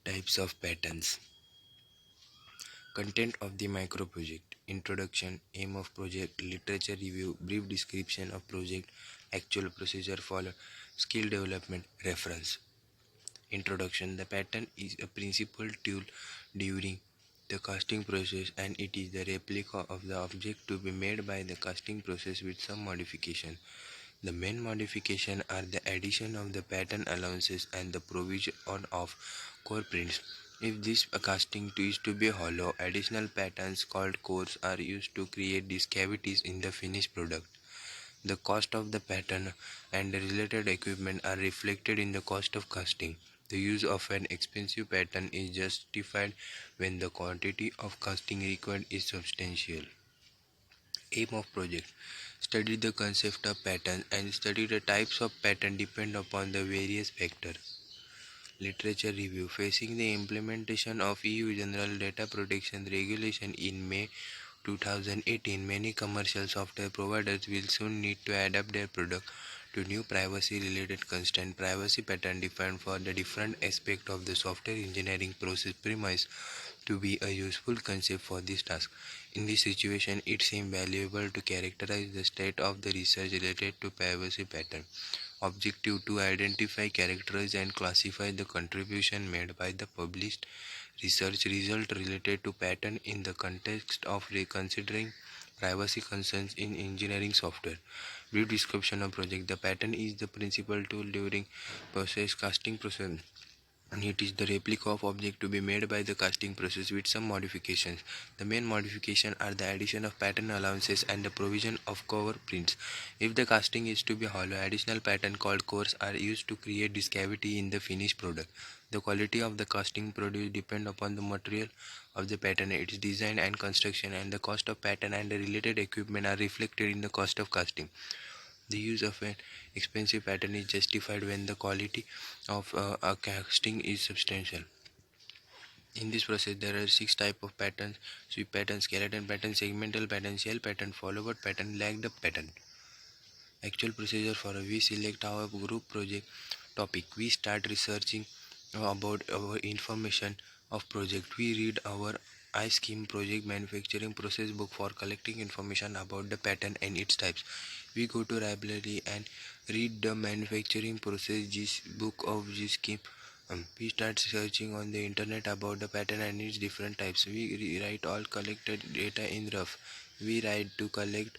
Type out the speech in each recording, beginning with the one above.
Types of patterns. Content of the micro project. Introduction, aim of project, literature review, brief description of project, actual procedure followed, skill development, reference. Introduction. The pattern is a principal tool during the casting process and it is the replica of the object to be made by the casting process with some modification. The main modification are the addition of the pattern allowances and the provision of core prints. If this casting is to be hollow, additional patterns called cores are used to create these cavities in the finished product. The cost of the pattern and the related equipment are reflected in the cost of casting. The use of an expensive pattern is justified when the quantity of casting required is substantial. Aim of project. Study the concept of pattern and study the types of pattern depend upon the various factors. Literature review. Facing the implementation of EU General Data Protection Regulation in May 2018, many commercial software providers will soon need to adapt their product to new privacy-related constraints. Privacy pattern defined for the different aspects of the software engineering process premise to be a useful concept for this task. In this situation, it seems valuable to characterize the state of the research related to privacy pattern. Objective to identify, characterize, and classify the contribution made by the published research result related to pattern in the context of reconsidering privacy concerns in engineering software. Brief description of project. The pattern is the principal tool during process casting process and it is the replica of object to be made by the casting process with some modifications. The main modifications are the addition of pattern allowances and the provision of cover prints. If the casting is to be hollow, additional pattern called cores are used to create this cavity in the finished product. The quality of the casting produced depend upon the material of the pattern, its design and construction, and the cost of pattern and the related equipment are reflected in the cost of casting. The use of an expensive pattern is justified when the quality of a casting is substantial. In this process, there are six types of patterns: sweep pattern, skeleton pattern, segmental pattern, shell pattern, follower pattern, lagged up pattern. Actual procedure for we select our group project topic. We start researching about our information of project. We read our iScheme project manufacturing process book for collecting information about the pattern and its types. We go to library and read the manufacturing process book of iScheme. We start searching on the internet about the pattern and its different types. We rewrite all collected data in rough. We write to collect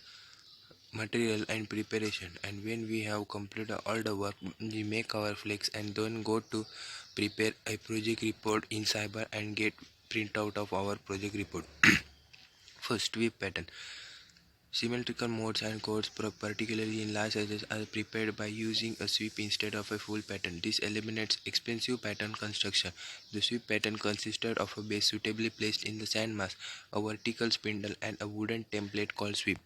material and preparation, and when we have completed all the work we make our flex and then go to prepare a project report in cyber and get printout of our project report. First, sweep pattern. Symmetrical modes and codes, particularly in large sizes, are prepared by using a sweep instead of a full pattern. This eliminates expensive pattern construction. The sweep pattern consisted of a base suitably placed in the sand mass, a vertical spindle, and a wooden template called sweep.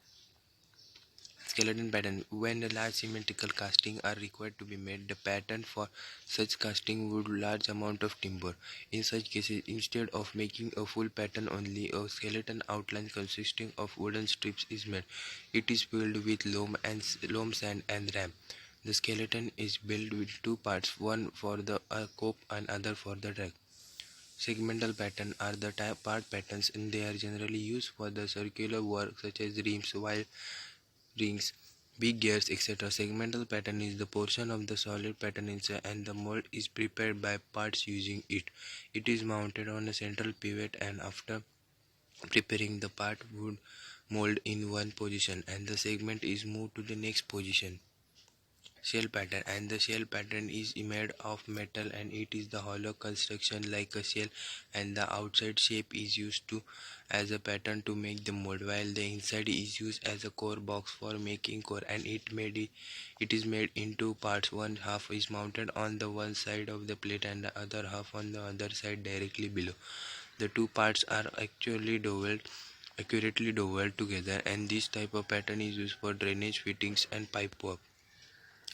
Skeleton pattern. When a large symmetrical casting are required to be made, the pattern for such casting would large amount of timber. In such cases, instead of making a full pattern, only a skeleton outline consisting of wooden strips is made. It is filled with loam sand and ramp. The skeleton is built with two parts, one for the cope and other for the drag. Segmental patterns are the part patterns and they are generally used for the circular work such as rims, while rings, big gears, etc. Segmental pattern is the portion of the solid pattern inside and the mold is prepared by parts using it. It is mounted on a central pivot and after preparing the part would mold in one position and the segment is moved to the next position. Shell pattern, and the shell pattern is made of metal and it is the hollow construction like a shell and the outside shape is used to as a pattern to make the mold while the inside is used as a core box for making core and it is made in two parts. One half is mounted on the one side of the plate and the other half on the other side directly below. The two parts are accurately dovelled together and this type of pattern is used for drainage fittings and pipe work.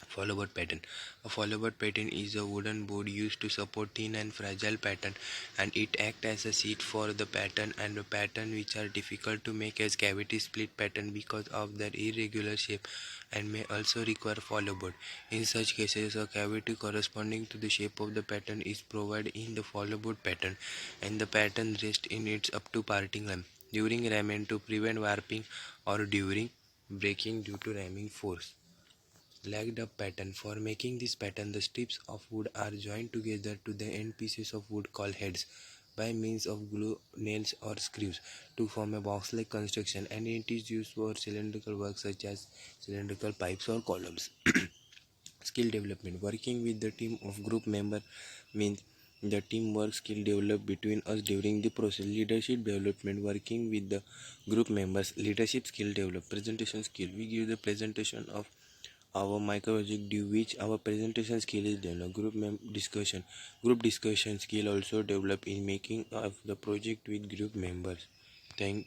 Follow-board pattern. A follow-board pattern is a wooden board used to support thin and fragile pattern, and it acts as a seat for the pattern and the pattern which are difficult to make as cavity split pattern because of their irregular shape and may also require follow-board. In such cases, a cavity corresponding to the shape of the pattern is provided in the follow-board pattern, and the pattern rests in its up to parting line during ramming to prevent warping or during breaking due to ramming force. Lagged up pattern. For making this pattern, the strips of wood are joined together to the end pieces of wood called heads by means of glue, nails or screws to form a box-like construction, and it is used for cylindrical work such as cylindrical pipes or columns. Skill development. Working with the team of group member means the teamwork skill developed between us during the process. Leadership development. Working with the group members. Leadership skill developed. Presentation skill. We give the presentation of our microproject due which our presentation skill is developed. Discussion. Group discussion skill also developed in making of the project with group members. Thank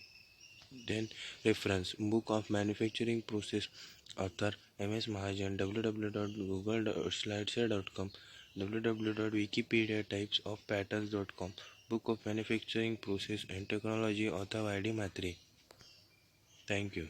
then reference book of manufacturing process author MS Mahajan www.google.slideshare.com www.wikipedia-types-of-patterns.com Book of Manufacturing Process and Technology author YD Matre. Thank you.